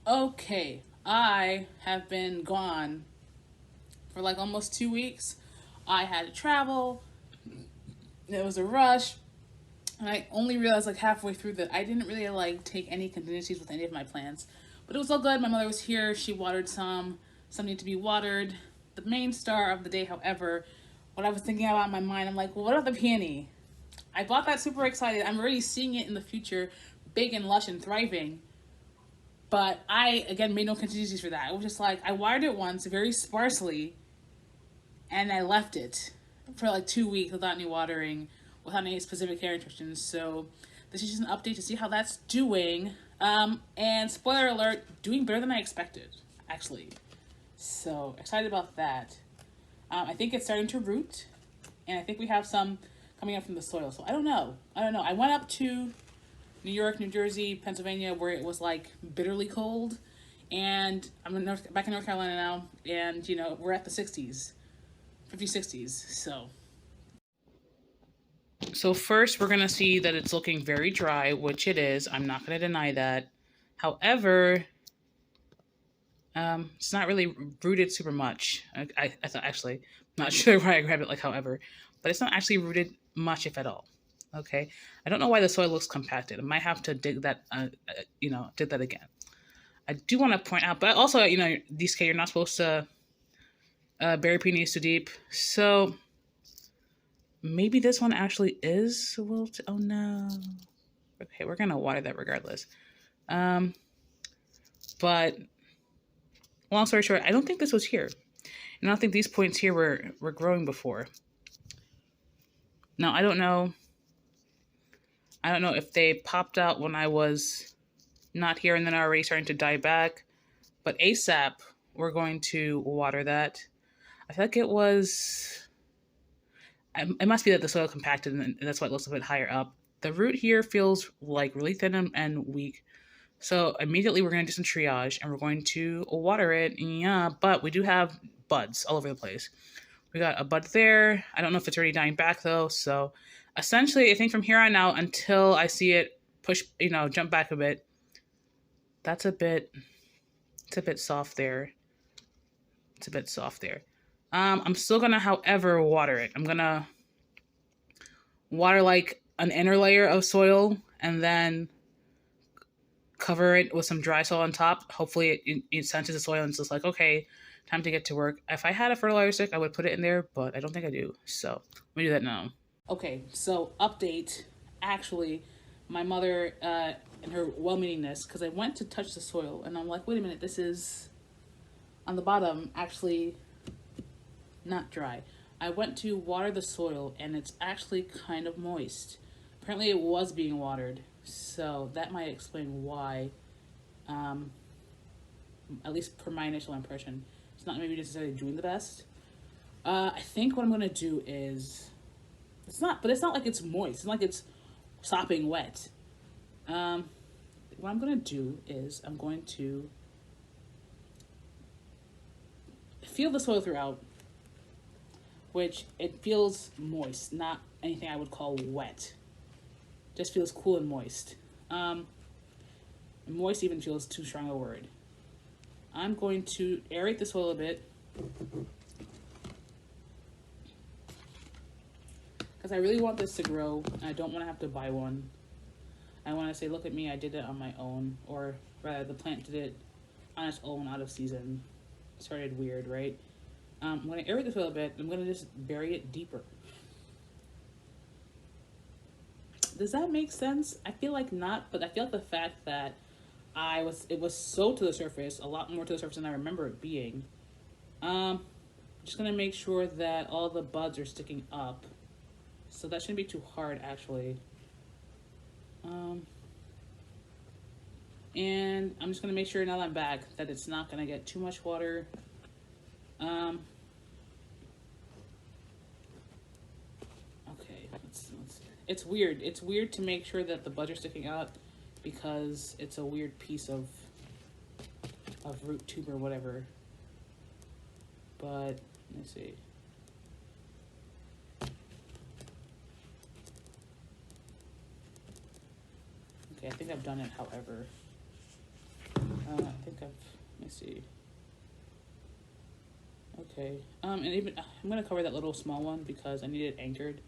Okay, I have been gone for like almost 2 weeks. I had to travel. It was a rush. And I only realized like halfway through that I didn't really like take any contingencies with any of my plants. But it was all good. My mother was here. She watered some need to be watered. The main star of the day, however, what I was thinking about in my mind, I'm like, well, what about the peony? I bought that super excited. I'm already seeing it in the future, big and lush and thriving. But I, again, made no contingencies for that. I was just like, I watered it once very sparsely and I left it for like 2 weeks without any watering, without any specific care instructions. So this is just an update to see how that's doing. And spoiler alert, doing better than I expected, actually. So excited about that. I think it's starting to root, and I think we have some coming up from the soil. So I don't know. I went up to New York, New Jersey, Pennsylvania, where it was like bitterly cold, and I'm back in North Carolina now, and we're at the 60s, 50s, 60s. So first, we're gonna see that it's looking very dry, which it is. I'm not gonna deny that. However, it's not really rooted super much. I thought actually, I'm not sure why I grabbed it like however, but it's not actually rooted much, if at all. Okay, I don't know why the soil looks compacted. I might have to dig that, dig that again. I do want to point out, but also, DK, you're not supposed to bury peonies too deep. So maybe this one actually is wilted. Oh no. Okay, we're gonna water that regardless. But long story short, I don't think this was here. And I don't think these points here were growing before. Now I don't know. I don't know if they popped out when I was not here and then are already starting to die back. But ASAP, we're going to water that. I feel like it was. It must be that the soil compacted and that's why it looks a bit higher up. The root here feels like really thin and weak. So immediately we're going to do some triage and we're going to water it. Yeah, but we do have buds all over the place. We got a bud there. I don't know if it's already dying back though. So essentially, I think from here on out until I see it push, jump back a bit, that's it's a bit soft there. It's a bit soft there. I'm still gonna, however, water it. I'm gonna water like an inner layer of soil and then cover it with some dry soil on top. Hopefully it senses the soil and it's just like, okay, time to get to work. If I had a fertilizer stick, I would put it in there, but I don't think I do. So let me do that now. Okay, so update. Actually, my mother and her well-meaningness, because I went to touch the soil and I'm like, wait a minute, this is on the bottom actually not dry. I went to water the soil and it's actually kind of moist. Apparently, it was being watered, so that might explain why. Um, at least per my initial impression, it's not maybe necessarily doing the best. I think what I'm gonna do is it's not like it's moist. It's not like it's sopping wet. Um, what I'm gonna do is I'm going to feel the soil throughout, which it feels moist, not anything I would call wet. Just feels cool and moist. Moist even feels too strong a word. I'm going to aerate the soil a bit because I really want this to grow and I don't want to have to buy one. I want to say, look at me, I did it on my own, or rather, the plant did it on its own out of season. Started weird, right? I'm going to aerate the soil a bit. I'm going to just bury it deeper. Does that make sense? I feel like not, but I feel like the fact that it was so to the surface, a lot more to the surface than I remember it being. Just gonna make sure that all the buds are sticking up. So that shouldn't be too hard actually. And I'm just gonna make sure now that I'm back that it's not gonna get too much water. Okay, it's weird. It's weird to make sure that the buds are sticking out because it's a weird piece of root tube or whatever. But let me see. Okay, I think I've done it, however. I think Let me see. Okay. And even I'm gonna cover that little small one because I need it anchored.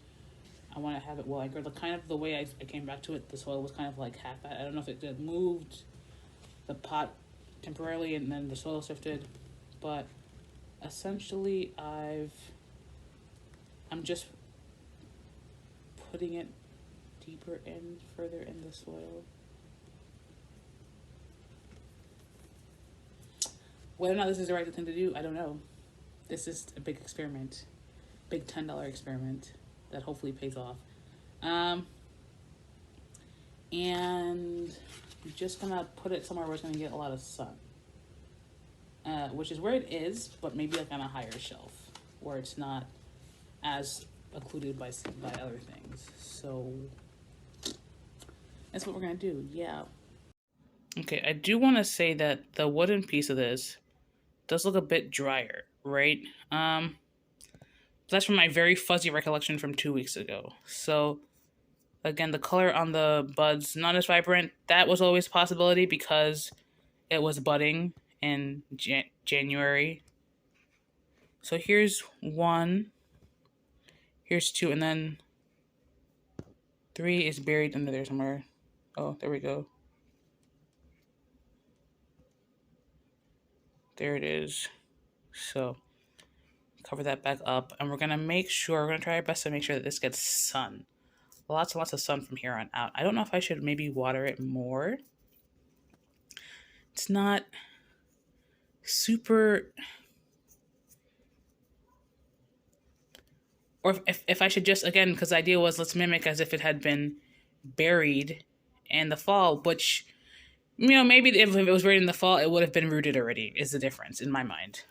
I want to have it well anchored. Like kind of the way I came back to it, the soil was kind of like half at. I don't know if it had moved the pot temporarily and then the soil shifted, but essentially I'm just putting it deeper in, further in the soil. Whether or not this is the right thing to do, I don't know. This is a big experiment, big $10 experiment that hopefully pays off. And I'm just gonna put it somewhere where it's gonna get a lot of sun, which is where it is, but maybe like on a higher shelf where it's not as occluded by other things. So that's what we're gonna do. Yeah. Okay, I do want to say that the wooden piece of this does look a bit drier, right? That's from my very fuzzy recollection from 2 weeks ago. So again, the color on the buds, not as vibrant. That was always a possibility because it was budding in January. So here's 1, here's 2, and then 3 is buried under there somewhere. Oh, there we go. There it is. So cover that back up, and we're gonna try our best to make sure that this gets sun. Lots and lots of sun from here on out. I don't know if I should maybe water it more. It's not super, or if I should just, again, because the idea was let's mimic as if it had been buried in the fall, which, maybe if it was buried in the fall, it would have been rooted already, is the difference in my mind.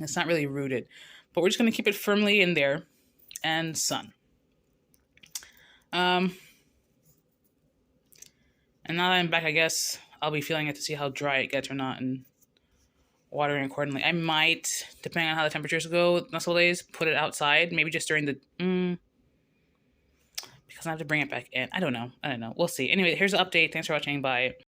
It's not really rooted, but we're just going to keep it firmly in there and sun. And now that I'm back, I guess I'll be feeling it to see how dry it gets or not and watering accordingly. I might, depending on how the temperatures go the next couple days, put it outside, maybe just during the, because I have to bring it back in. I don't know. We'll see. Anyway, here's the update. Thanks for watching. Bye.